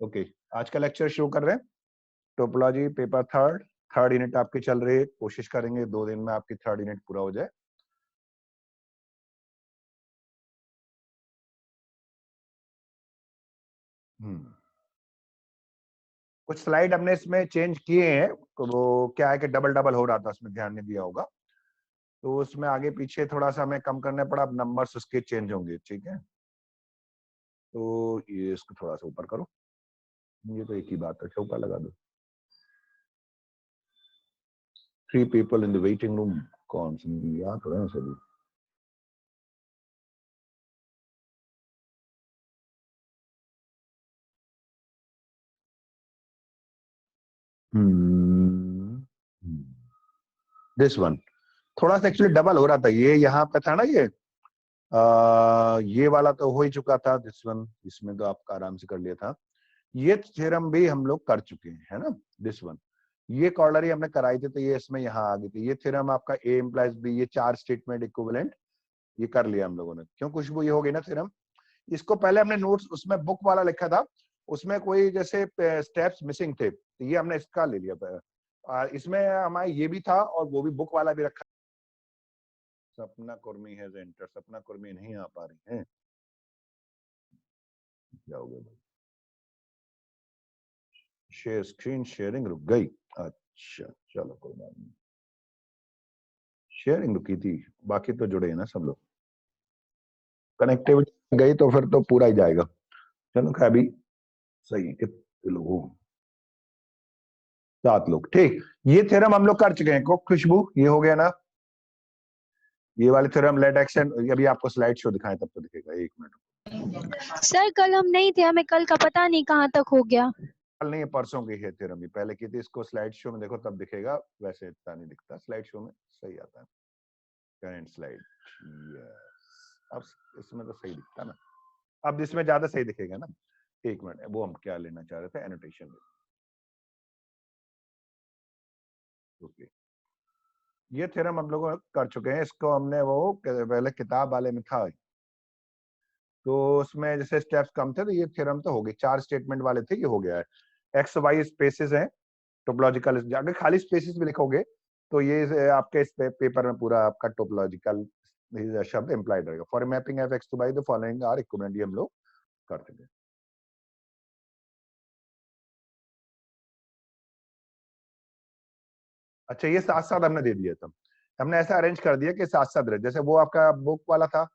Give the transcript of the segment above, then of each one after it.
Okay, आज का lecture शुरू कर रहे हैं। टोपोलॉजी पेपर थर्ड यूनिट आपकी चल रही है। कोशिश करेंगे 2 दिन में आपकी थर्ड यूनिट पूरा हो जाए। कुछ स्लाइड हमने इसमें चेंज किए हैं, तो वो क्या है कि डबल डबल हो रहा था, उसमें ध्यान नहीं दिया होगा, तो उसमें आगे पीछे थोड़ा सा हमें कम करना पड़ा। अब नंबर्स उसके चेंज होंगे, ठीक है। तो ये इसको थोड़ा सा ऊपर करो, ये तो एक ही बात है, ऊपर लगा दो। 3 people in the waiting room, कौन सी याद हो रहे हैं सभी। दिस वन थोड़ा सा एक्चुअली डबल हो रहा था, ये यहाँ पे था ना, ये वाला तो हो ही चुका था। दिस वन, इसमें तो आपका आराम से कर लिया था। ये थ्योरम भी हम लोग कर चुके हैं, है ना। दिस वन, ये कॉर्लरी हमने कराई थी, तो ये इसमें यहाँ आ गई थी। ये थ्योरम आपका ए इम्प्लाइज बी, ये 4 स्टेटमेंट इक्विवेलेंट, ये कर लिया हम लोगों ने। क्यों खुशबू, ये हो गई ना थ्योरम। इसको पहले हमने नोट्स उसमें बुक वाला लिखा था, उसमें कोई जैसे स्टेप्स मिसिंग थे, तो ये हमने इसका ले लिया। इसमें हमारा ये भी था और वो भी बुक वाला भी रखा। सपना कुर्मी है एंटर, सपना कुर्मी नहीं आ पा रही हैं, क्या हो गया। शेयर स्क्रीन शेयरिंग रुक गई। अच्छा चलो कोई बात नहीं, शेयरिंग रुकी थी, बाकी तो जुड़े हैं ना सब लोग। कनेक्टिविटी गई तो फिर तो पूरा ही जाएगा। चलो खैर अभी सही है, कितने लोग हो, 7 लोग, ठीक। ये थ्योरम हम लोग कर चुके हैं। को खुशबू, ये हो गया ना, ये वाले थ्योरम लेट एक्शन। अभी आपको स्लाइड शो दिखाएं तब तो दिखेगा, 1 मिनट। सर कल हम नहीं थे, हमें कल का पता नहीं कहाँ तक हो गया। कल नहीं, परसों की है थ्योरम, पहले की थी। इसको स्लाइड शो में देखो तब दिखेगा, वैसे इतना नहीं दिखता। स्लाइड शो में सही आता है। करंट स्लाइड, अब इसमें तो सही दिखता ना, अब इसमें ज्यादा सही दिखेगा ना। 1 मिनट, वो हम क्या लेना चाह रहे थे, एनोटेशन। ओके, ये थ्योरम हम लोग कर चुके हैं। इसको हमने वो पहले किताब वाले में था, तो उसमें जैसे स्टेप्स कम थे, तो ये थ्योरम तो हो गई। 4 स्टेटमेंट वाले थे, ये हो गया है। एक्स वाई स्पेसेस हैं टोपोलॉजिकल। अगर खाली स्पेसेस भी लिखोगे तो ये आपके इस पेपर में पूरा आपका टोपोलॉजिकल शब्द इम्प्लाइड रहेगा। For mapping f x to y the following are equivalent, ये हम लोग करते थे। अच्छा, ये साथ साथ हमने दे दिया था। हमने ऐसा अरेंज कर दिया कि साथ साथ रहे। जैसे वो आपका बुक वाला था,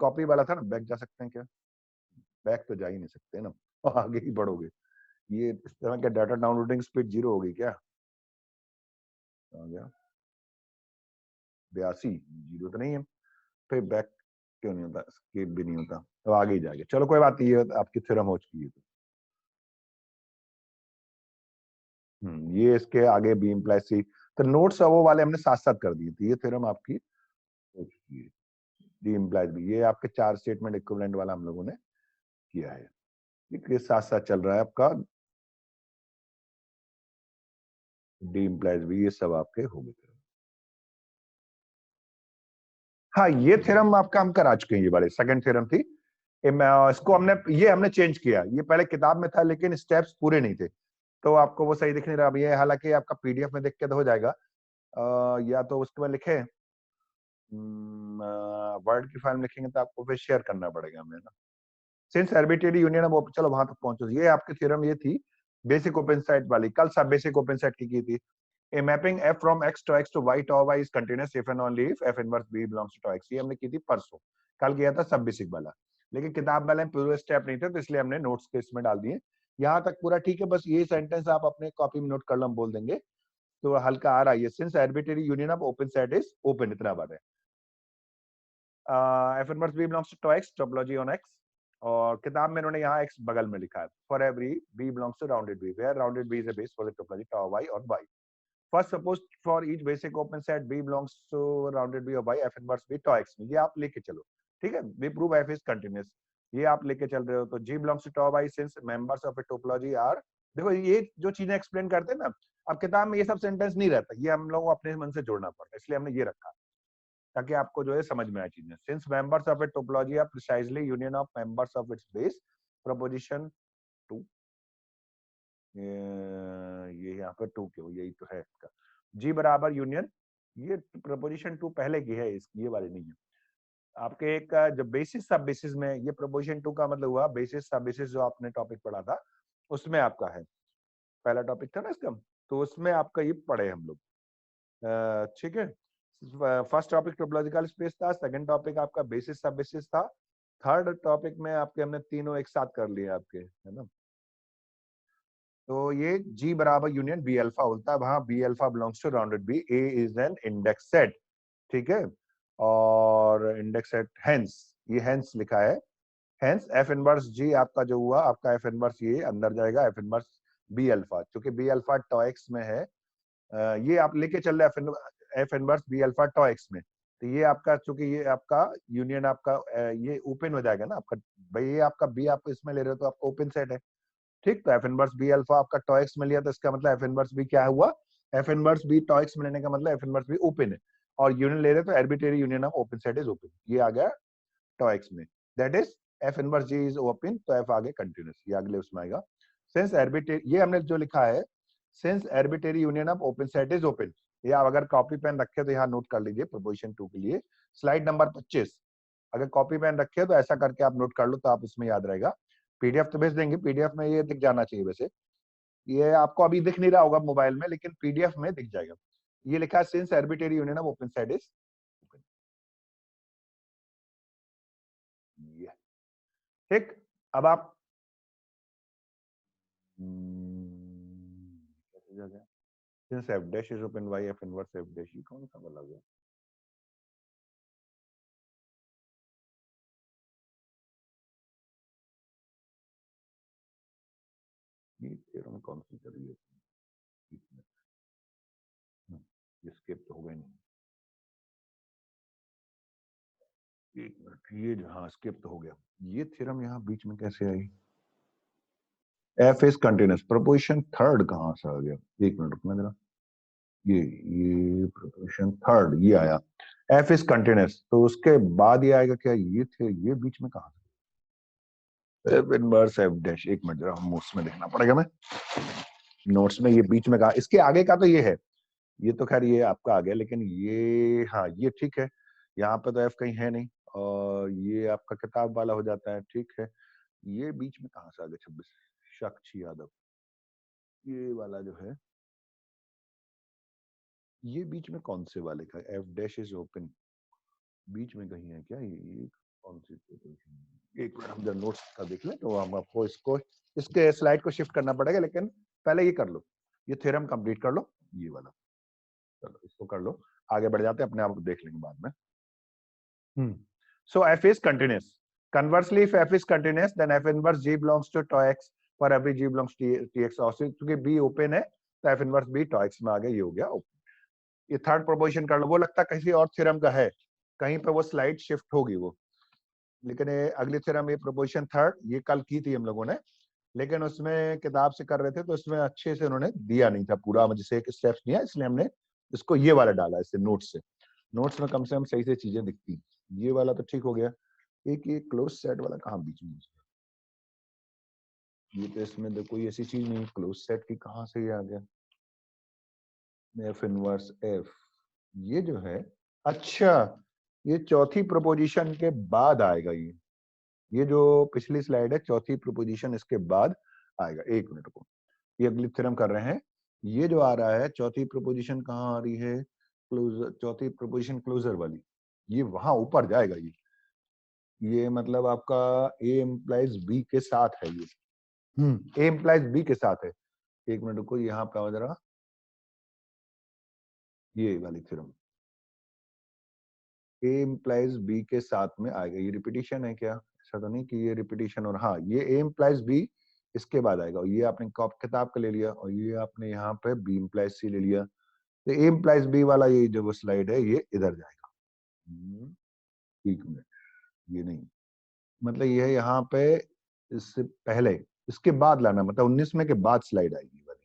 कॉपी वाला था ना, बैक जा सकते हैं क्या? बैक तो जा ही नहीं सकते ना, आगे ही बढ़ोगे। ये इस तरह के डाटा डाउनलोडिंग स्पीड 0 होगी क्या? आ गया 82, 0 तो नहीं है। फिर बैक क्यों नहीं होता, स्केप भी नहीं होता, तो आगे ही जाएगा। चलो कोई बात नहीं, ये आपकी थ्योरम हो चुकी है। ये इसके आगे बी इम्प्लाइज सी, तो नोट्स वो वाले हमने साथ साथ कर दिए थे। ये थ्योरम आपकी हो चुकी है। डी इम्प्लाइज बी, ये आपके 4 स्टेटमेंट इक्विवेलेंट वाला हम लोगों ने किया है। ठीक है, साथ साथ चल रहा है आपका डी इम्प्लाइज बी, ये सब आपके हो गए। हाँ, ये थ्योरम आपका हम करा चुके हैं। ये वाले सेकंड थ्योरम थी, इसको हमने चेंज किया। ये पहले किताब में था, लेकिन स्टेप्स पूरे नहीं थे, तो आपको वो सही दिख नहीं रहा। अब ये हालांकि आपका पीडीएफ में देख के तो हो जाएगा, या तो उसके बाद लिखे वर्ड की फाइल में लिखेंगे तो आपको फिर शेयर करना पड़ेगा हमें ना। सिंस आर्बिट्रेरी यूनियन, अब चलो वहां तक पहुंचो। ये आपकी थ्योरम ये थी बेसिक ओपन सेट वाली, कल सब बेसिक ओपन सेट की थी। A mapping f from x to x to y to y is continuous if and only if f inverse b belongs to x, ये हमने की थी परसों। कल किया था सब बेसिक वाला, लेकिन किताब वाले में पूरे स्टेप नहीं थे, तो इसलिए हमने नोट्स के इसमें डाल दिए। यहाँ तक पूरा ठीक है, बस ये सेंटेंस आप अपने कॉपी में नोट कर लो, हम बोल देंगे तो हल्का आ रहा है। Since arbitrary union of open set is open, इतना बात है। f inverse b belongs to x, topology on x। और किताब में इन्होंने यहाँ x बगल में लिखा है, for every b belongs to rounded b, where rounded b is a base for the topology tau y on y. First, suppose for each basic open set B belongs to rounded B of Y, F inverse B tau x में, ये आप लेके चलो। ठीक है, we prove F is continuous, ये आप लेके चल रहे हो। तो G belongs to tau Y since members of a topology are, देखो ये जो चीजें एक्सप्लेन करते हैं ना, अब किताब में ये सब सेंटेंस नहीं रहता, ये हम लोगों को अपने मन से जोड़ना पड़ता है, इसलिए हमने ये रखा ताकि आपको जो है समझ में आए चीजें। Since members of a topology are precisely union of members of its base, proposition 2। ये यहाँ पे 2 क्यों, यही तो है इसका। जी बराबर यूनियन, ये प्रपोजिशन 2 पहले की है, इसकी ये वाली नहीं है। आपके एक जब बेसिस सब बेसिस में, ये प्रपोजिशन 2 का मतलब हुआ बेसिस सब बेसिस जो आपने टॉपिक पढ़ा था उसमें आपका है, पहला टॉपिक था ना इसका, तो उसमें आपका ये पढ़े हम लोग। ठीक है, फर्स्ट टॉपिक टोपोलॉजिकल स्पेस था, सेकंड टॉपिक आपका बेसिस सब बेसिस था, थर्ड टॉपिक में आपके हमने तीनों एक साथ कर लिए आपके, है ना। तो ये G बराबर यूनियन B अल्फा होता है, वहां B alpha belongs to rounded B, A is an index set, ठीक है, और इंडेक्स सेट हेंस, ये हेंस लिखा है, हेंस F इनवर्स G आपका जो हुआ, आपका F इनवर्स ये अंदर जाएगा, F इनवर्स B अल्फा, क्योंकि B अल्फा टॉ एक्स में है, ये आप लेके चल रहे हैं F इनवर्स B अल्फा टॉ एक्स में, तो ये आपका, चूंकि ये आपका यूनियन आपका ये ओपन हो जाएगा ना आपका, भाई ये आपका B आप इसमें ले रहे हो तो आपका ओपन सेट है, ठीक, तो एफ इनवर्स बी अल्फा आपका टॉ एक्स में लिया, तो इसका मतलब एफ इनवर्स बी क्या हुआ, एफ इनवर्स बी टॉ एक्स में लेने का मतलब एफ इनवर्स बी ओपन है, और यूनियन ले रहे तो arbitrary union of open set is open, ये आ गया टॉ एक्स में, that is f inverse g is open, तो एफ आगे कंटिन्यूस, ये अगले उसमें आएगा। सिंस आर्बिट्रेरी, ये हमने जो लिखा है, since arbitrary union of open set is open, ये आप अगर कॉपी पेन रखे तो यहाँ नोट कर लीजिए प्रोपोजिशन 2 के लिए, स्लाइड नंबर 25, अगर कॉपी पेन रखे तो ऐसा करके आप नोट कर लो तो आप उसमें याद रहेगा, पीडीएफ तो भेज देंगे, पीडीएफ में ये दिख जाना चाहिए, वैसे ये आपको अभी दिख नहीं रहा होगा मोबाइल में, लेकिन पीडीएफ में दिख जाएगा, ये लिखा है since arbitrary union of open set is open, ये ठीक। अब आप कैसे जा गया, since f dash is open by F inverse f dash, ये कौन सा वाला है, ये थ्योरम कौन सी करी है, ये स्किप तो हो गई नहीं, एक मिनट, ये जो, हाँ स्किप तो हो गया, ये थ्योरम यहाँ बीच में कैसे आई, F is continuous, proposition third कहाँ से आ गया, एक मिनट रुकना जरा, ये प्रोपोजिशन थर्ड ये आया, एफ इज कंटिन्यूस, तो उसके बाद ये आएगा क्या, ये थे, ये बीच में कहा, एफ इनवर्स एफ डैश, एक मिनट जरा नोट्स में देखना पड़ेगा, मैं नोट्स में ये बीच में कहा, इसके आगे का तो ये है, ये तो खैर ये आपका आ गया, लेकिन ये, हाँ ये ठीक है, यहाँ पे तो एफ कहीं है नहीं, और ये आपका किताब वाला हो जाता है, ठीक है, ये बीच में कहाँ से आ गया 26, साक्षी यादव, ये वाला जो है, ये बीच में कौन से वाले का, एफ डैश इज ओपन, बीच में कहीं है क्या, ये कौन सी पोजीशन है? एक मिनट हम जब नोट्स का देख लें तो हम आपको इसको, इसके स्लाइड को शिफ्ट करना पड़ेगा, लेकिन पहले ये कर लो, ये थ्योरम कंप्लीट कर लो, ये वाला, चलो इसको कर लो, आगे बढ़ जाते हैं, अपने आप देख लेंगे बाद में। So F is continuous, conversely if f is continuous then f inverse g belongs to tau x for every g belongs to tx, और क्योंकि b ओपन है तो f inverse b tau x में आ गया, ये हो गया open। ये थर्ड प्रोपोजिशन कर लो, वो लगता है किसी और थ्योरम का है, कहीं पे वो स्लाइड शिफ्ट होगी वो, लेकिन ये अगली थ्योरम, ये प्रोपोजिशन थर्ड, ये कल की थी हम लोगों ने, लेकिन उसमें किताब से कर रहे थे तो उसमें अच्छे से उन्होंने दिया नहीं था पूरा, जैसे एक स्टेप्स दिया, इसलिए हमने इसको ये वाला डाला, इससे नोट्स से, नोट्स में कम से कम सही से चीजें दिखती, ये वाला तो ठीक हो गया, एक ये क्लोज सेट वाला कहाँ बीच में, ये तो इसमें तो कोई ऐसी चीज नहीं, क्लोज सेट की कहाँ से ये आ गया, एफ इनवर्स एफ, ये जो है, अच्छा ये चौथी प्रोपोजिशन के बाद आएगा, ये जो पिछली स्लाइड है चौथी प्रोपोजिशन इसके बाद आएगा, एक मिनट को, ये अगली थ्योरम कर रहे हैं, ये जो आ रहा है चौथी प्रोपोजिशन कहाँ आ रही है, क्लोजर, चौथी प्रोपोजिशन क्लोजर वाली, ये वहां ऊपर जाएगा, ये मतलब आपका ए इम्प्लाइज बी के साथ है, ये ए इम्प्लाइज बी के साथ है, एक मिनट को यहाँ पे आओ जरा, ये वाली थ्योरम ए इम्प्लाइज बी के साथ में आएगा, ये रिपीटिशन है क्या, ऐसा तो नहीं कि ये रिपीटिशन, और हाँ ये ए इम्प्लाइज बी इसके बाद आएगा, और ये आपने किताब का ले लिया, और ये आपने यहाँ पे बी इम्प्लाइज सी ले लिया, तो ए इम्प्लाइज बी वाला ये जो स्लाइड है ये इधर जाएगा, एक मिनट, ये नहीं, मतलब ये है यहाँ पे, इससे पहले, इसके बाद लाना, मतलब 19 में के बाद स्लाइड आएगी वाली,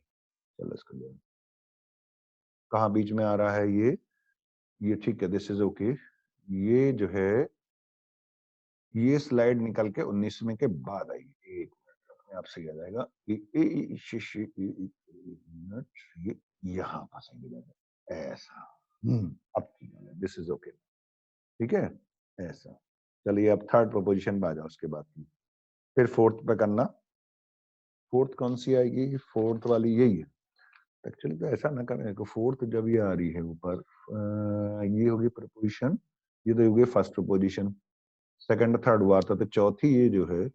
चलो इसको कहाँ बीच में आ रहा है ये ठीक है, दिस इज ओके, ये जो है ये स्लाइड निकल के 19 में के बाद आएगी, एक मिनट अपने आप सही आ जाएगा। ये यहाँ फंसेंगे जाकर ऐसा। अब ठीक है, दिस इज ओके, ठीक है ऐसा। चलिए अब थर्ड प्रोपोजिशन पे आ जाओ उसके बाद की, फिर फोर्थ पे करना। फोर्थ कौन सी आएगी? फोर्थ वाली यही है एक्चुअली। तो ऐसा ना करें कि फोर्थ जब ये आ रही है ऊपर, ये होगी प्रपोजिशन, ये तो होगी फर्स्ट प्रपोजिशन, सेकंड थर्ड हुआ था, तो चौथी ये जो है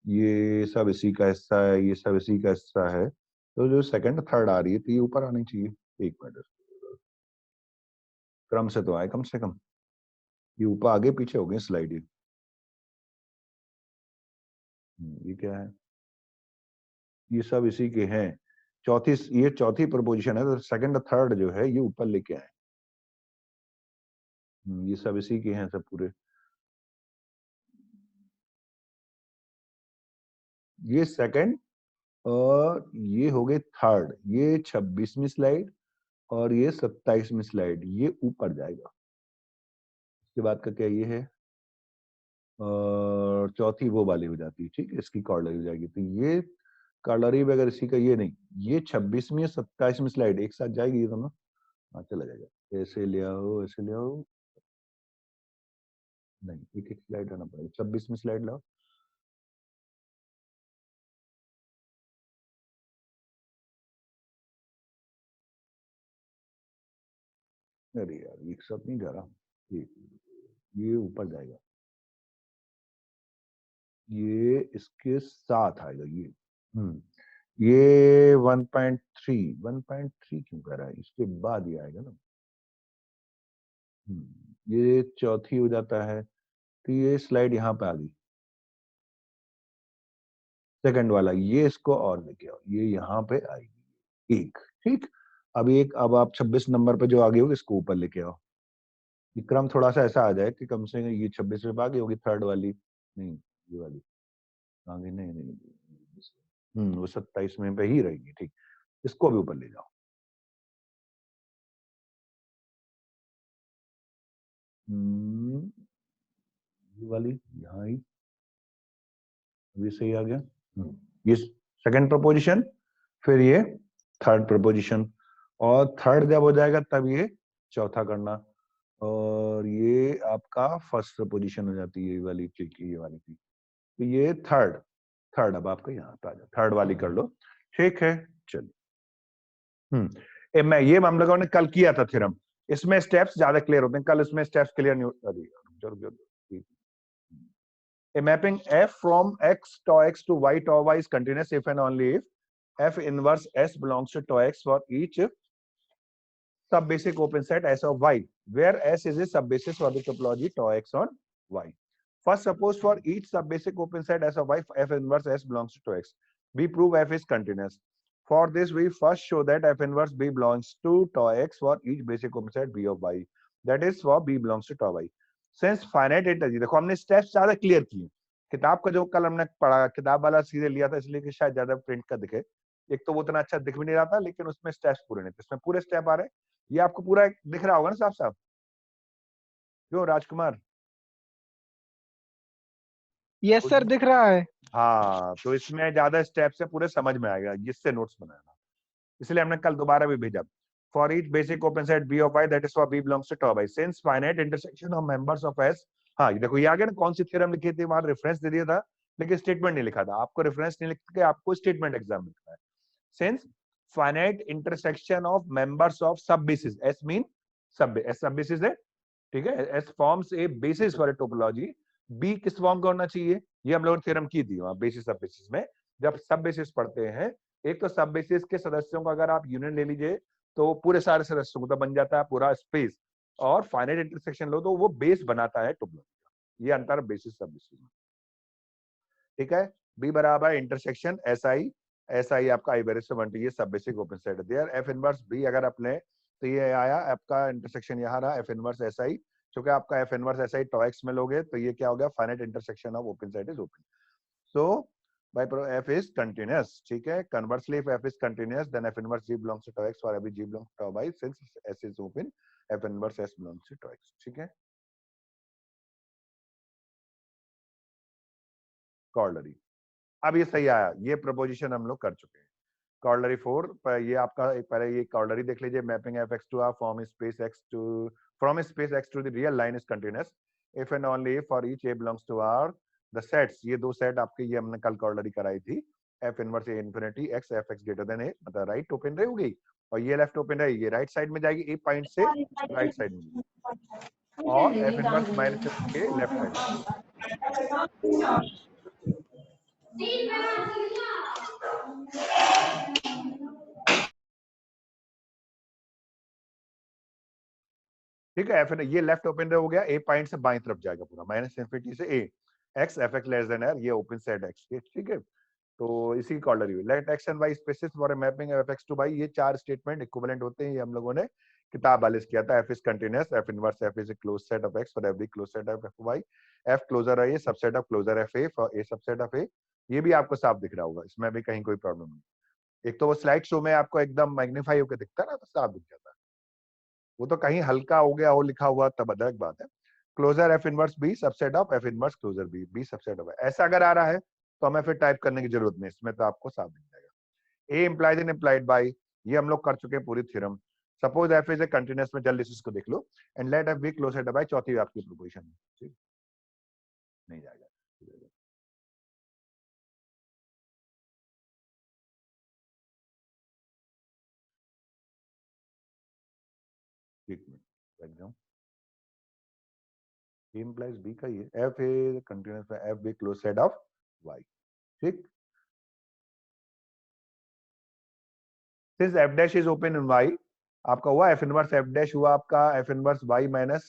ये सब इसी का हिस्सा है, ये सब इसी का हिस्सा है, तो जो सेकंड थर्ड आ रही है तो ये ऊपर आनी चाहिए। एक मिनट, क्रम से तो आए कम से कम, ये ऊपर आगे पीछे हो गए स्लाइड। ये क्या है? ये सब इसी के हैं। चौथी, ये चौथी प्रपोजिशन है, तो सेकंड थर्ड जो है ये ऊपर लेके आए। ये सब इसी के हैं सब पूरे। ये सेकंड और ये हो गए थर्ड, ये 26वीं स्लाइड और ये 27वीं स्लाइड, ये ऊपर जाएगा। इसके बाद का क्या ये है, और चौथी वो वाली हो जाती है, ठीक है, इसकी कॉर्डरी हो जाएगी। तो ये कॉर्डरी अगर इसी का ये नहीं, ये 26वीं 27वीं स्लाइड एक साथ जाएगी ये दोनों। हाँ चला जाएगा, ऐसे ले आओ, ऐसे ले आओ, नहीं एक एक स्लाइड आना पड़ेगा। 26वीं स्लाइड लाओ, अरे यार एक साथ नहीं जा रहा, ये ऊपर जाएगा, ये इसके साथ आएगा ये। ये 1.3 क्यों कह रहा है, इसके बाद ये आएगा ना। ये चौथी हो जाता है, तो ये स्लाइड यहाँ पे आ गई, सेकंड वाला, ये इसको और लेके आओ, ये यहाँ पे आएगी एक, ठीक। अब एक, अब आप 26 नंबर पे जो आगे होगी इसको ऊपर लेके आओ। ये क्रम थोड़ा सा ऐसा आ जाए कि कम से कम ये 26 पे आगे होगी थर्ड वाली, नहीं ये वाली आगे नहीं, वो 27 में पे ही रहेगी, ठीक। इसको भी ऊपर ले जाओ। ये वाली यहाँ आई, ये सही आ गया। ये सेकंड प्रपोजिशन, फिर ये थर्ड प्रपोजिशन, और थर्ड जब हो जाएगा तब ये चौथा करना, और ये आपका फर्स्ट प्रपोजिशन हो जाती है ये वाली, ठीक है ये वाली थी। तो ये थर्ड, थर्ड अब आपका यहाँ पे आ जाए, थर्ड वाली कर लो, ठीक है। चलिए मैं ये हम लोगों ने कल किया था थ्योरम, इसमें स्टेप्स ज्यादा क्लियर होते हैं, कल इसमें स्टेप्स क्लियर नहीं होते। A mapping f from x tau x to y tau y is continuous if and only if f inverse s belongs to tau x for each subbasic open set S of y, where S is a subbasis for the topology tau x on y. First, suppose for each subbasic open set S of y, f inverse S belongs to tau x. We prove f is continuous. For this, we first show that f inverse B belongs to tau x for each basic open set B of y. That is for B belongs to tau y. Since finite integer, देखो हमने steps ज्यादा clear किए। किताब का जो कल हमने पढ़ा, किताब वाला सीधे लिया था इसलिए कि शायद ज्यादा प्रिंट का दिखे। एक तो वो उतना अच्छा दिख भी नहीं रहा था, लेकिन उसमें स्टेप्स पूरे नहीं थे, इसमें पूरे स्टेप आ रहे हैं। ये आपको पूरा दिख रहा होगा ना साफ साफ, क्यों राजकुमार? यस सर, दिख रहा है। हाँ, तो इसमें ज्यादा स्टेप्स है, पूरे समझ में आएगा, जिससे नोट्स बनाना, इसलिए हमने कल दोबारा भी भेजा। For each basic open set b of i that is for b belongs to tau i since finite intersection of members of s. हाँ ये देखो, ये आ गया ना, कौन सी थ्योरम लिखी थी, वहां रेफरेंस दे दिया था लेकिन स्टेटमेंट नहीं लिखा था। आपको रेफरेंस नहीं लिख के आपको स्टेटमेंट एग्जाम में लिखना है। Since finite intersection of members of sub basis, s mean sub, s sub basis है, ठीक है। S forms a basis for a topology, b किस फॉर्म का होना चाहिए, ये हम लोगों ने थ्योरम की थी वहां बेसिस सब बेसिस में। जब सब बेसिस पढ़ते हैं, एक तो सब बेसिस के सदस्यों का अगर आप यूनियन ले लीजिए तो पूरे सारे सदस्यों को तो बन जाता है पूरा स्पेस, और फाइनाइट इंटरसेक्शन लो तो वो बेस बनाता है टोपोलॉजी का। ये अंतर बेसिस सब बेसिस में, ठीक है। बी बराबर intersection s i, s i आपका आई वेरिएबल से बनती है sub basic open set there f inverse b अगर अपने, तो ये आया आपका इंटरसेक्शन यहाँ रहा एफ इनवर्स एस आई, क्योंकि आपका f inverse s i tau x में लोगे तो ये क्या हो गया, finite intersection of open set is open. So by f is continuous, ठीक है। conversely if f is continuous then f inverse g belongs to tau x for every g belongs to tau y since s is open f inverse s belongs to tau x, ठीक है। corollary अब ये सही आया, ये proposition हम लोग कर चुके हैं। कॉर्डलरी 4 पर ये आपका पहले ये कॉर्डलरी देख लीजिए, mapping f x to r from space x to the real line is continuous if and only for each a belongs to r the sets, ये दो सेट आपके, ये हमने कल कॉर्डलरी कराई थी, एफ इनवर्स ए infinity x f x greater than ए, मतलब right open रहेगी और ये लेफ्ट ओपन रहेगी, ये राइट साइड में जाएगी ए पॉइंट से राइट साइड में, और एफ इनवर्स माइनस ए लेफ्ट साइड में। ठीक है, फिर ये लेफ्ट ओपन हो गया, ए पॉइंट से बाईं तरफ जाएगा पूरा, माइनस इन्फिनिटी से a, x f x less than R, ये ओपन सेट एक्स के, ठीक है। तो इसी कॉर्डर व्यू, let x and y spaces for a mapping f x to y, ये चार स्टेटमेंट इक्विवेलेंट होते हैं, ये हम लोगों ने किताब वाले किया था। F is continuous, f inverse F is a close set of x for every close set of f y, f closure है ये subset of closure f a for a subset of a, ये भी आपको साफ दिख रहा होगा, इसमें भी कहीं कोई प्रॉब्लम नहीं। एक तो वो स्लाइड शो में आपको एकदम मैग्नीफाई होकर दिखता है ना, तो साफ दिख जाता है, वो तो कहीं हल्का हो गया हो लिखा हुआ तब अलग बात है। Closure F inverse B subset of F inverse closure b, b subset of, ऐसा अगर आ रहा है तो हमें फिर टाइप करने की जरूरत नहीं, इसमें तो आपको साफ दिख जाएगा। A implies in implied by, ये हम लोग कर चुके हैं पूरी theorem. Suppose f is a continuous में, जल्दी से इसको देख लो, and let F b closure by, चौथी आपकी प्रोपोजिशन ठीक नहीं जाएगा। एक मिनट लग जाऊं, ए इम्प्लाइज बी का ही है, एफ इज कंटीन्यूअस में f be close set of y, ठीक। Since f dash is open in y, आपका हुआ एफ इनवर्स एफ डैश हुआ आपका f inverse y minus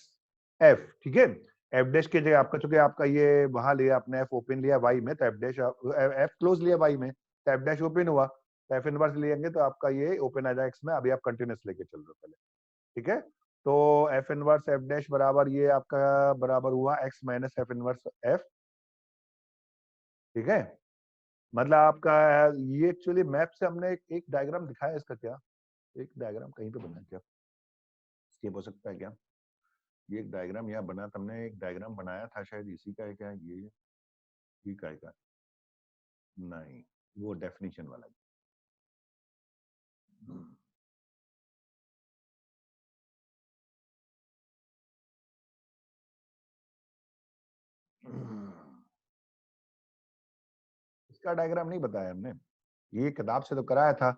f, ठीक है। एफ डैश की जगह आपका, चूंकि आपका ये वहां लिया आपने एफ ओपन लिया वाई में, तो एफ डैश एफ क्लोज लिया वाई में, तो एफ डैश ओपन हुआ, तो एफ इनवर्स लेंगे तो आपका ये ओपन आ जाएगा एक्स में, अभी आप कंटिन्यूस लेके चल रहे हो पहले, ठीक है। तो एफ इनवर्स एफ डैश बराबर ये आपका बराबर हुआ x minus f inverse F, ठीक है। मतलब आपका ये एक्चुअली मैप से हमने एक डायग्राम दिखाया इसका, क्या एक डायग्राम कहीं पे बना, क्या स्किप हो सकता है क्या, ये एक डायग्राम यहाँ बना, तुमने एक डायग्राम बनाया था शायद इसी का है क्या, ये का है क्या, नहीं वो डेफिनेशन वाला। इसका डायग्राम नहीं बताया हमने, ये किताब से तो कराया था,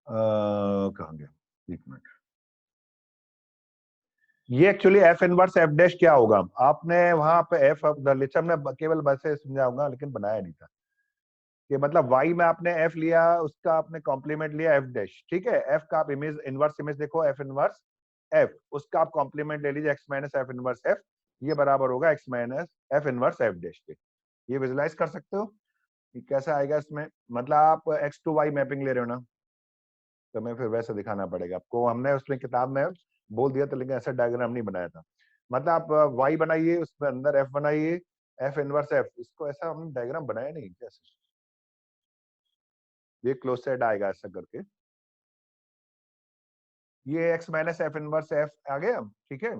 कहाँ गया, एक मिनट। ये actually F inverse f dash क्या होगा, आपने वहां पे एफ लिचम ने केवल वैसे समझा होगा लेकिन बनाया नहीं था, कि मतलब y में आपने f लिया, उसका आपने कॉम्प्लीमेंट लिया f डैश, ठीक है। f का आप इमेज इनवर्स इमेज देखो, f इनवर्स f, उसका आप कॉम्प्लीमेंट ले लीजिए x minus f inverse f, ये बराबर होगा x minus f inverse f dash के। ये विजुलाइज कर सकते हो कि कैसा आएगा इसमें, मतलब आप x टू y मैपिंग ले रहे हो ना, तो हमें फिर वैसे दिखाना पड़ेगा आपको, हमने उसमें किताब में बोल दिया था लेकिन ऐसा डायग्राम नहीं बनाया था। मतलब आप y बनाइए, उसमें अंदर f बनाइए, f इनवर्स f, इसको ऐसा हमने डायग्राम बनाया नहीं, कैसे ये क्लोज सेट आएगा ऐसा करके, ये x minus f inverse f आ गया, ठीक है।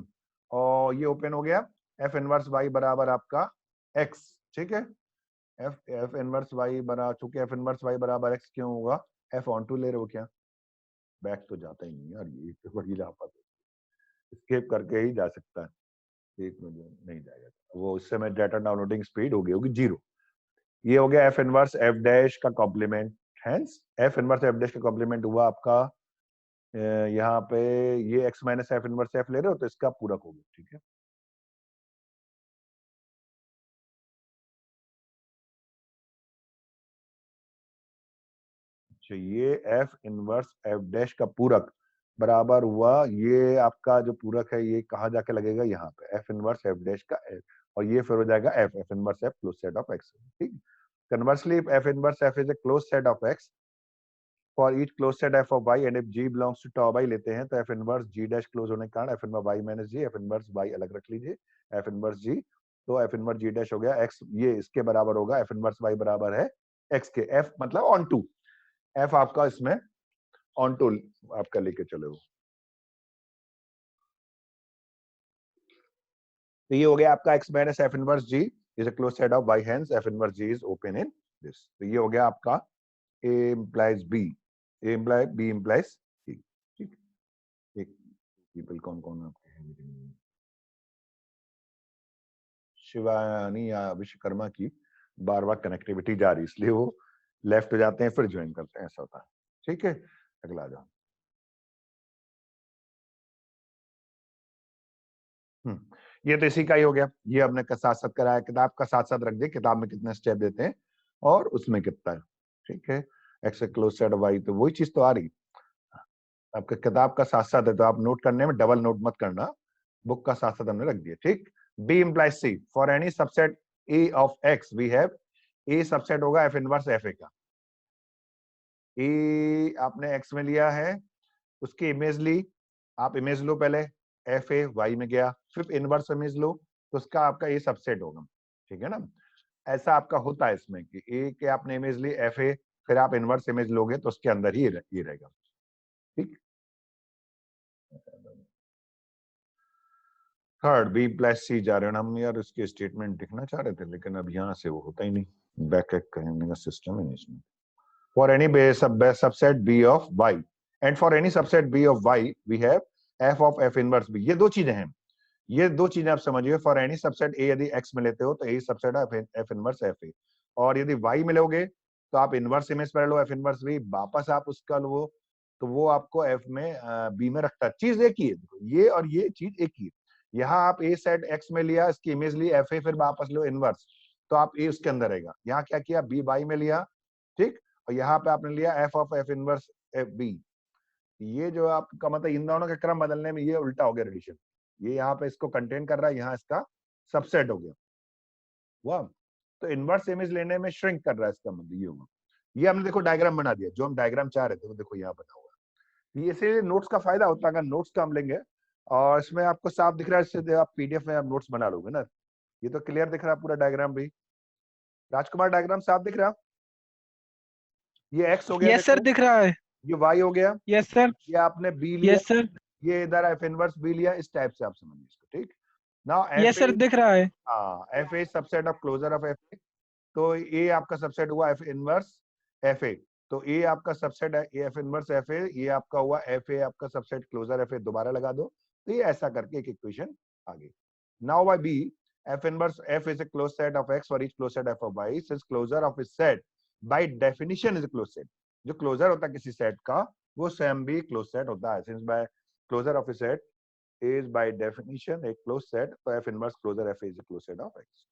और ये ओपन हो गया, एफ इनवर्स y बराबर आपका x, ठीक है। एफ इनवर्स y बराबर, चूंकि एफ इनवर्स y बराबर x क्यों होगा, एफ ऑन टू ले रहे हो क्या, बैक तो जाता ही नहीं यार, ये तो बड़ी लापत है, स्केप करके ही जा सकता है, एक मिनट नहीं जाएगा, वो उससे में डाटा डाउनलोडिंग स्पीड हो गई होगी 0। ये हो गया एफ इनवर्स एफ डैश का complement, hence f inverse f dash का कॉम्प्लीमेंट हुआ आपका यहाँ पे, ये x minus f inverse f ले रहे हो तो इसका पूरक होगा, ठीक है। अच्छा, ये f इनवर्स एफ डैश का पूरक बराबर हुआ, ये आपका जो पूरक है ये कहाँ जाके लगेगा, यहाँ पे f इनवर्स एफ डैश का f, और ये फिर हो जाएगा f inverse f close set of x, ठीक। Conversely f inverse f is a close set of x for each close set f of y, and if g belongs to tau y लेते हैं तो f inverse g dash close होने के कारण f inverse y minus g, f inverse y अलग रख लीजिए, f inverse g, तो f इनवर्स g डैश हो गया x, ये इसके बराबर होगा, f इनवर्स y बराबर है x के, f मतलब ऑन टू, f आपका इसमें ऑन टू आपका लेके चले हो, तो ये हो गया आपका x minus f inverse g is a close set of y, hence f inverse g is open in this. तो ये हो गया आपका A implies B, A implies B implies C। ठीक, एक पीपल कौन कौन आपके हैं? शिवानी या विश्वकर्मा की बार बार कनेक्टिविटी जा रही, इसलिए वो लेफ्ट हो जाते हैं फिर ज्वाइन करते हैं, ऐसा होता है। ठीक है, अगला जाओ। ये तो इसी का ही हो गया, ये हमने साथ साथ कराया, किताब का साथ साथ रख दिया, किताब में कितने स्टेप देते हैं और उसमें कितना है। ठीक है, एक्स क्लोज सेट वाई, तो वही चीज तो आ रही आपका किताब का साथ साथ है, तो आप नोट करने में डबल नोट मत करना, बुक का साथ साथ हमने रख दिया। ठीक, b implies c, for any subset a of x we have, a subset होगा एफ इनवर्स एफ ए का। ए आपने एक्स में लिया है, उसकी इमेज ली, आप इमेज लो पहले, एफ ए वाई में गया, फिर इनवर्स इमेज लो, तो उसका आपका ए सबसेट होगा। ठीक है ना, ऐसा आपका होता है इसमें कि ए के आपने इमेज ली एफ ए, फिर आप इनवर्स इमेज लोगे तो उसके अंदर ही ये रहेगा। ठीक, थर्ड बी प्लस सी जा रहे हैं हम यार, इसके स्टेटमेंट लिखना चाह रहे थे लेकिन अब यहाँ से वो होता ही नहीं, बैक करने का सिस्टम है इसमें। For any subset b of y, and for any subset b of y we have f of F inverse B. ये दो चीजें हैं, ये दो चीजें आप समझिए। फॉर एनी सबसेट ए यदि एक्स में लेते हो तो ए सबसेट है एफ इनवर्स एफ ए, और यदि वाई में लोगे तो आप इनवर्स इमेज पर लो एफ इनवर्स बी, वापस आप उसका लो तो वो आपको एफ में बी में रखता है। चीज एक ही है, ये और ये चीज एक ही है। यहाँ आप ए सेट एक्स में लिया, इसकी इमेज ली एफ ए, फिर वापस लो इनवर्स, तो आप ए उसके अंदर रहेगा। यहाँ क्या किया, बी वाई में लिया, ठीक, और यहाँ पे आपने लिया f of F inverse f b. ये जो आपका मतलब इन दोनों के क्रम बदलने में ये उल्टा हो गया रिलेशन, ये यहाँ पे इसको कंटेन कर रहा है, यहाँ इसका सबसेट हो गया वाह। तो इनवर्स इमेज लेने में श्रिंक कर रहा है, इसका मतलब ये होगा। ये हमने देखो डायग्राम बना दिया, जो हम डायग्राम चाह रहे थे वो देखो यहाँ बना हुआ है। ये से नोट्स का फायदा होता है, अगर नोट्स का हम लेंगे और इसमें आपको साफ दिख रहा है, इससे आप पीडीएफ में आप नोट्स बना लोगे ना। ये तो क्लियर दिख रहा है पूरा डायग्राम भी, राजकुमार डायग्राम साफ दिख रहा है। ये एक्स हो गया, यस सर देखो दिख रहा है। ये वाई हो गया, यस सर। ये आपने बी लिया, यस सर। ये इधर एफ इनवर्स बी लिया, इस टाइप से आप समझिए इसको। ठीक, now yes f sir a, दिख रहा है। हाँ f a subset of closure of f a, तो ए आपका सबसेट हुआ एफ इनवर्स एफ ए, तो ए आपका सबसेट है एफ इनवर्स एफ ए, ये आपका हुआ एफ ए आपका सबसेट क्लोजर एफ ए, दोबारा लगा दो, तो ये ऐसा करके एक इक्वेशन आ गई। Now by b F inverse F is a close set of x for each close set f of y, since closure of इस set by definition is a close set. जो क्लोजर होता है किसी set का वो same भी close set होता है, since by closure of a set is by definition a closed set, so f inverse closure f is a closed set of x।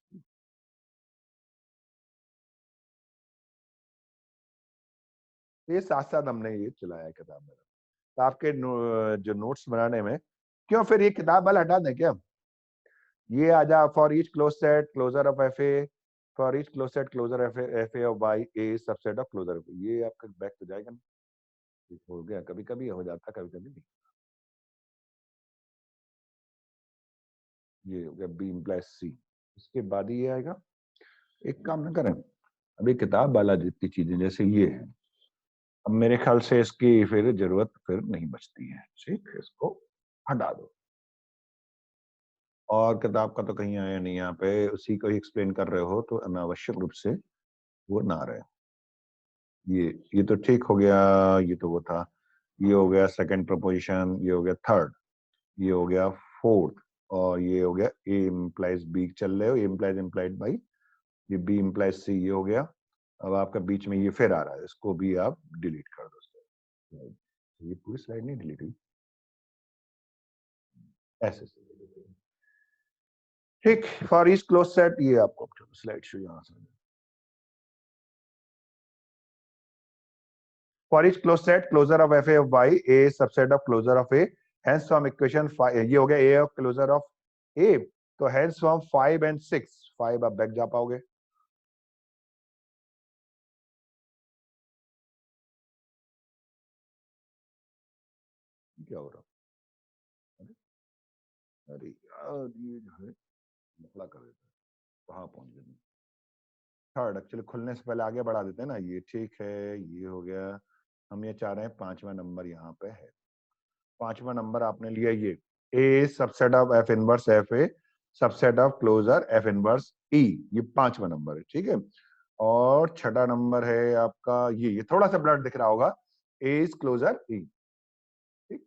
ये साथ साथ हमने ये चलाया है किताब में, तो आपके जो नोट्स बनाने में क्यों फिर ये किताब वाला हटा दें क्या, ये आ जा for each close set closure of f a, for each close set closure f a of y a subset of closure of, ये आपका बैक हो जाएगा ना, हो गया, कभी कभी हो जाता कभी कभी नहीं। ये हो गया बी इम्प्लाइज सी, इसके बाद ही ये आएगा। एक काम ना करें, अभी किताब वाला जितनी चीजें जैसे ये है, अब मेरे ख्याल से इसकी फिर जरूरत फिर नहीं बचती है, ठीक, इसको हटा दो। और किताब का तो कहीं आया नहीं, यहाँ पे उसी को ही एक्सप्लेन कर रहे हो तो अनावश्यक रूप से वो ना रहे। ये तो ठीक हो गया, ये तो वो था, ये हो गया सेकंड प्रपोजिशन, ये हो गया थर्ड, ये हो गया फोर्थ, और ये हो गया ए इम्प्लाइज बी चल रहे हो, ए इम्प्लाइज इम्प्लाइड बाई, ये बी इम्प्लाइज सी, ये हो गया। अब आपका बीच में ये फिर आ रहा है, इसको भी आप डिलीट कर दो। ये पूरी स्लाइड नहीं डिलीट हुई, ऐसे ठीक। फॉर ईच क्लोज सेट, ये आपको स्लाइड शो यहाँ से, for each close set closure of f a of y a subset of closure of a, hence from equation 5, ये हो गया a of closure of a, तो हेंस फ्रॉम 5 and 6, 5 आप back जा पाओगे, क्या हो रहा, अरे यार ये जो है मसला कर देता है, कहाँ पहुंच गए। थर्ड एक्चुअली खुलने से पहले आगे बढ़ा देते हैं ना, ये ठीक है, ये हो गया। हम ये चाह रहे हैं पांचवा नंबर यहाँ पे है, पांचवा नंबर आपने लिया ये a subset of F inverse f a subset of closure F inverse e, ये पांचवा नंबर है, ठीक है। और छठा नंबर है आपका ये थोड़ा सा ब्लड दिख रहा होगा, ए इज क्लोजर ई। ठीक,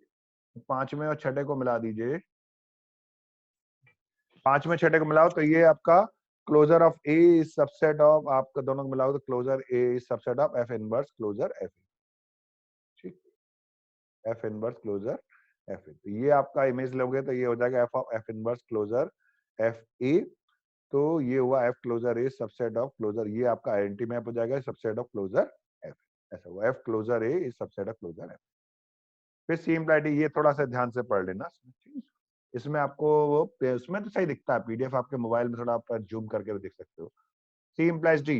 पांचवें और छठे को मिला दीजिए, पांचवें छठे को मिलाओ तो ये आपका closure of a is subset of, आपका दोनों को मिलाओ तो closure a is subset of F inverse closure f. ठीक, एफ इनवर्स क्लोजर एफ। तो ये आपका इमेज लोगे तो ये हो जाएगा f of F inverse closure f a. तो ये हुआ f closure a subset of closure, ये आपका आइडेंटिटी मैप हो जाएगा सबसेट ऑफ क्लोजर एफ। ऐसा हुआ f closure a is subset of closure f. फिर सी इम्प्लाइड ये थोड़ा सा ध्यान से पढ़ लेना, इसमें आपको वो उसमें तो सही दिखता है, पीडीएफ आपके मोबाइल में थोड़ा आप जूम करके भी देख सकते हो। सी इम्प्लाइज डी,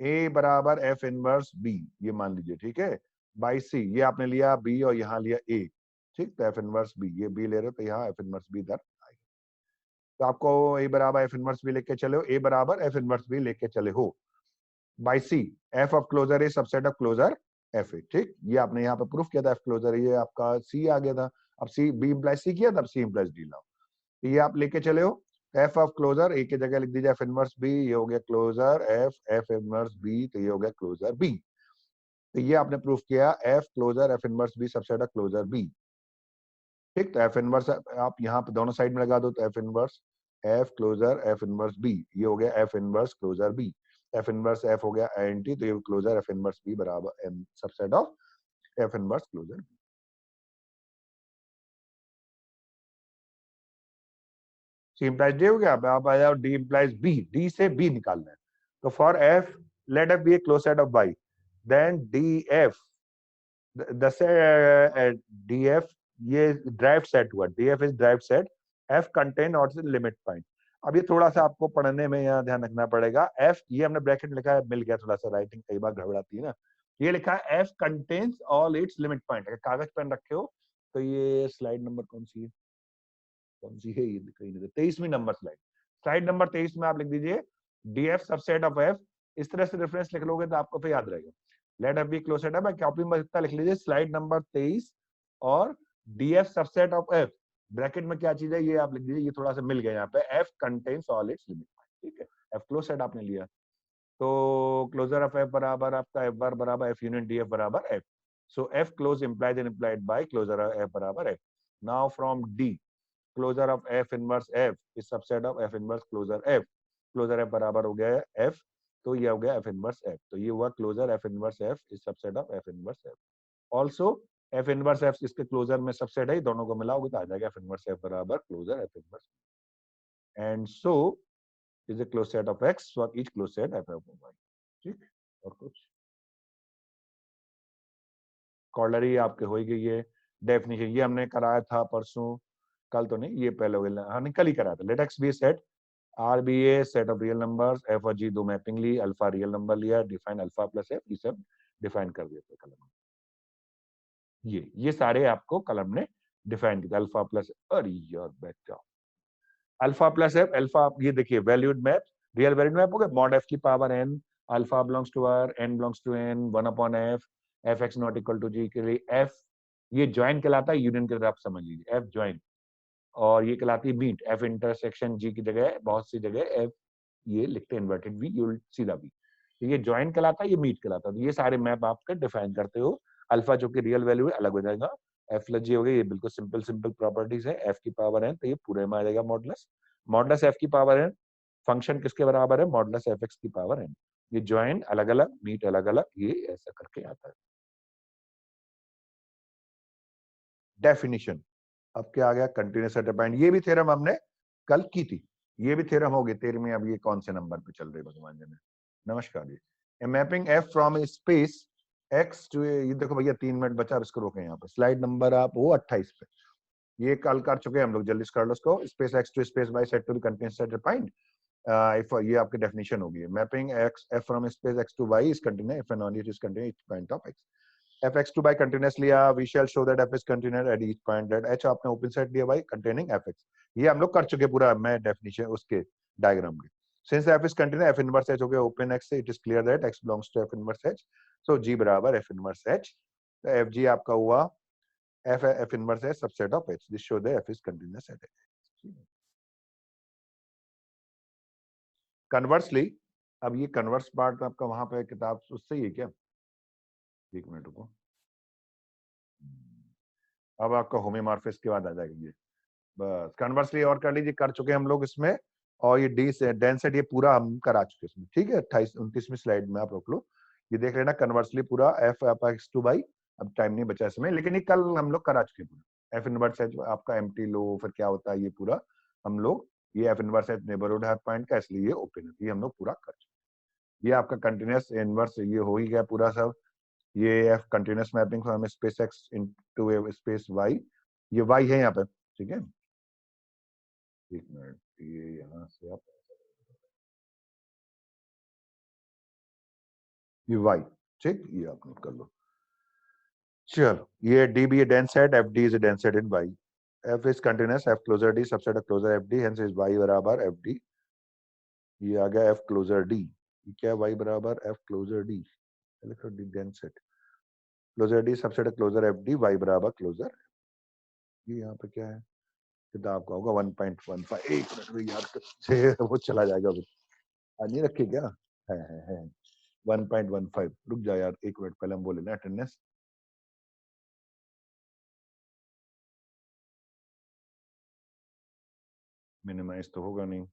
ए बराबर एफ इनवर्स बी, ये मान लीजिए। ठीक है, बाई सी, ये आपने लिया बी और यहाँ लिया ए। ठीक, तो एफ इनवर्स बी, ये बी ले रहे हो तो यहाँ एफ इनवर्स बी इधर आएगा। तो आपको ए बराबर एफ इनवर्स बी लेके चले हो, ए बराबर एफ इनवर्स बी लेके चले हो by c, f of closure a subset of closure f a. ठीक, ये आपने यहाँ पे प्रूफ किया था, एफ क्लोजर ये आपका सी आ गया था। अब सी बी इम्प्लाइज सी किया, तब सी इम्प्लाइज डी लाओ, तो ये आप लेके चले हो। एफ ऑफ क्लोजर ए की जगह लिख दीजिए एफ इनवर्स बी, ये हो गया closure F F inverse B, तो ये हो गया क्लोजर बी। तो ये आपने प्रूफ किया F closure F inverse B subset of closure B. ठीक, तो एफ इनवर्स आप यहाँ पे दोनों साइड में लगा दो, तो F inverse F closure F inverse B, ये हो गया F inverse closure B. F inverse F हो गया एंटी, तो ये क्लोजर एफ इनवर्स बी बराबर M subset of F inverse closure B. C implies D हो गया, अब आप आ जाओ डी इम्प्लाइज बी, डी से बी निकालना है। तो for F let F be a close set of Y, then D F D F ये ड्राइव सेट हुआ, D F is drive set, F contain और लिमिट पॉइंट। अब ये थोड़ा सा आपको पढ़ने में यहाँ ध्यान रखना पड़ेगा, एफ ये हमने ब्रैकेट लिखा है, मिल गया, थोड़ा सा राइटिंग कई बार गड़बड़ाती है ना। ये लिखा है F contains all it's limit point. अगर कागज पेन रखे हो तो ये स्लाइड नंबर कौन सी है, कौन सी है ये, कहीं नहीं, 23वीं नंबर स्लाइड, स्लाइड नंबर 23 में आप लिख दीजिए D F subset of F. इस तरह से रेफरेंस लिख लोगे तो आपको फिर याद रहेगा। Let F be close set of, copy में इतना लिख लीजिए स्लाइड नंबर 23 और D F subset of F, bracket में क्या चीज है ये आप लिख दीजिए, ये थोड़ा सा मिल गया यहाँ पे, F contains all it's limit. ठीक है, एफ क्लोज सेट आपने लिया, तो क्लोजर ऑफ एफ बराबर आपका एफ बार बराबर एफ यूनियन डी एफ बराबर f. So f close implies and implied by closure f बराबर f. Now from d, closure of F inverse F is subset of F inverse closure f. Closure f बराबर हो गया है F, तो ये हो गया एफ इनवर्स एफ, तो ये हुआ closure F inverse F is subset of F inverse F. Also F inverse F इसके क्लोजर में सबसेट है, दोनों को मिलाओगे तो आ जाएगा एफ इनवर्स एफ बराबर closure F inverse, and so is a closed set of x for each closed set f of y। ठीक, और कुछ कॉलरी आपके हो गई है। डेफिनेशन ये हमने कराया था परसों, कल तो नहीं, ये पहले हो गया, हमने कल ही कराया था। Let X be set R be a set of real numbers, F और जी दो मैपिंग ली, अल्फा रियल नंबर लिया, डिफाइन अल्फा प्लस एफ, ये सब डिफाइन कर दिया था कलम। ये सारे आपको कलम ने डिफाइन किया, अल्फा प्लस, अरे यार बैठ जाओ, अल्फा प्लस एफ, अल्फा ये देखिए valued map, real valued map हो गया, मॉड एफ की power n, alpha belongs to r, n belongs to n, 1/f, f x not equal to g के लिए एफ ये ज्वाइन कहलाता है, यूनियन की तरह आप समझ लीजिए एफ ज्वाइन, और ये कहलाती है मीट, एफ इंटरसेक्शन जी की जगह बहुत सी जगह एफ ये लिखते हैं इन्वर्टेड वी, यू सीधा वी, तो ये ज्वाइन कहलाता है, ये मीट कहलाता है। तो ये सारे मैप आपके डिफाइन करते हो, अल्फा जो कि रियल वैल्यू है अलग हो जाएगा, एफ प्लस जी हो गया, ये बिल्कुल सिंपल सिंपल प्रॉपर्टीज है, एफ की पावर एन, तो ये पूरे में आ जाएगा मॉडुलस, मॉडुलस एफ की पावर एन, फंक्शन किसके बराबर है, मॉडुलस एफ एक्स की पावर एन, ये ज्वाइन अलग अलग मीट अलग अलग, ये ऐसा करके आता है। डेफिनेशन, अब क्या आ गया, कंटिन्यूस सेट ऑफ पॉइंट, ये भी थ्योरम हमने कल की थी, ये भी थ्योरम हो गई 13वीं। अब ये कौन से नंबर पे चल रही भगवान जाने। नमस्कार जी, a mapping f from a space x to, ये देखो भैया 3 मिनट बचा, अब इसको रोकें यहाँ पे, स्लाइड नंबर आप वो 28 पे, ये कल कर चुके हैं हम लोग, जल्दी से कर लो इसको, space x to space by set to be continuous set of point. If ये आपकी डेफिनेशन होगी, mapping X F from space x to Y is continuous if and only it is continuous point of X. fx2 by continuous लिया, we shall show that f is continuous at each point that h आपने open set दिया भाई containing fx, ये हम लोग कर चुके पूरा, मैं डेफिनेशन उसके डायग्राम के, since f is continuous f inverse h हो गया open x से, it is clear that x belongs to f inverse h, so g बराबर f inverse h, तो fg आपका हुआ f inverse h subset of h, this show that f is continuous at h। conversely अब ये converse part आपका वहां पे किताब उससे ही है क्या? एक मिनट रुको। अब आपका होमोमॉर्फिस के बाद आ जाएगा ये। बस कन्वर्सली और कर लीजिए, कर चुके हम लोग इसमें। और ये डी से डेंसेट ये पूरा हम करा चुके इसमें, ठीक है। 28-29वीं स्लाइड में आप रोक लो, ये देख लेना कन्वर्सली पूरा एफ आपका x2 बाई, अब टाइम नहीं बचा इसमें, लेकिन ये कल हम लोग करा चुके पूरा। एफ इनवर्स एच आपका एम्प्टी लो, फिर क्या होता है ये पूरा हम लोग, ये एफ इनवर्स एच नेबरहुड हर पॉइंट का, इसलिए ये ओपन है, ये हम लोग पूरा कर चुके। ये आपका कंटिन्यूस इनवर्स ये हो ही गया पूरा सब। ये F continuous mapping from space X into space Y, ये वाई है यहाँ पे, ठीक है। एक मिनट, ये यहाँ से आप ये वाई, ठीक, ये आप नोट कर लो। चलो ये D be dense set, F D is dense set in Y, F is continuous, F closure D subset of closure F D, hence is Y बराबर एफ डी। ये आ गया एफ क्लोजर डी, ये क्या है वाई बराबर F closure D, लिखो D dense set closure D subset of closure F D, Y बराबर क्लोजर। ये यहाँ पे क्या है, किताब का होगा 1.15, एक मिनट में याद कर वो चला जाएगा अभी। नहीं रखी क्या? है 1.15, रुक जा यार एक मिनट, पहले हम बोले ना अटेंडेंस। मिनिमाइज तो होगा नहीं।